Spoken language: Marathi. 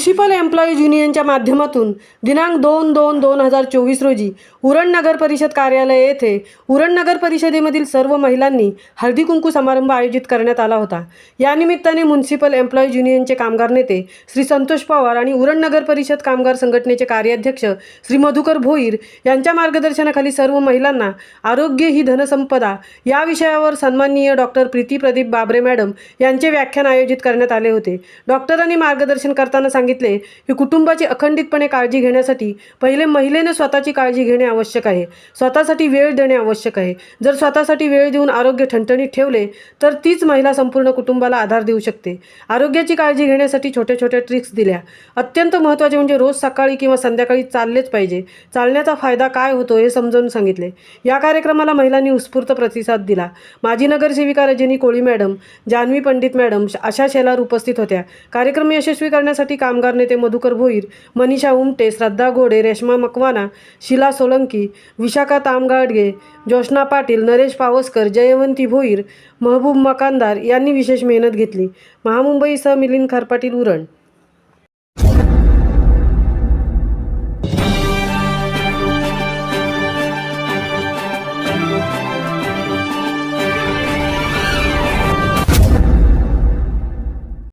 म्युन्सिपल एम्प्लॉईज युनियनच्या माध्यमातून दिनांक 2/2/2024 रोजी उरण नगर परिषद कार्यालय येथे उरण नगर परिषदेमधील सर्व महिलांनी हळदी कुंकू समारंभ आयोजित करण्यात आला होता। या निमित्ताने म्युन्सिपल एम्प्लॉईज युनियनचे कामगार नेते श्री संतोष पवार आणि उरण नगर परिषद कामगार संघटनेचे कार्याध्यक्ष श्री मधुकर भोईर यांच्या मार्गदर्शनाखाली सर्व महिलांना आरोग्य ही धनसंपदा या विषयावर सन्माननीय डॉक्टर प्रीती प्रदीप बाबरे मॅडम यांचे व्याख्यान आयोजित करण्यात आले होते। डॉक्टरांनी मार्गदर्शन करताना सांगितले की कुटुंबाची अखंडितपणे काळजी घेण्यासाठी पहिले महिलेने स्वतःची काळजी घेणे आवश्यक आहे। स्वतःसाठी वेळ देणे आवश्यक आहे। जर स्वतःसाठी वेळ देऊन आरोग्य ठणठणीत ठेवले तर तीच महिला संपूर्ण कुटुंबाला आधार देऊ शकते। आरोग्याची काळजी घेण्यासाठी छोटे छोटे ट्रिक्स दिल्या। अत्यंत महत्त्वाचे म्हणजे रोज सकाळी किंवा संध्याकाळी चाललेच पाहिजे। चालण्याचा फायदा काय होतो हे समजावून सांगितले। या कार्यक्रमाला महिलांनी उत्स्फूर्त प्रतिसाद दिला। माजी नगरसेविका रजनी कोळी मॅडम, जान्हवी पंडित मॅडम, आशा शेलार उपस्थित होत्या। कार्यक्रम यशस्वी करण्यासाठी कामगार नेते मधुकर भोईर, मनीषा उमटे, श्रद्धा गोडे, रेश्मा मकवाना, शीला सोलंकी, विशाखा तामगाडगे, जोशना पाटील, नरेश पावसकर, जयवंती भोईर, महबूब मकानदार यांनी विशेष मेहनत घेतली। महामुंबईसह मिलिंद खरपाटील, उरण।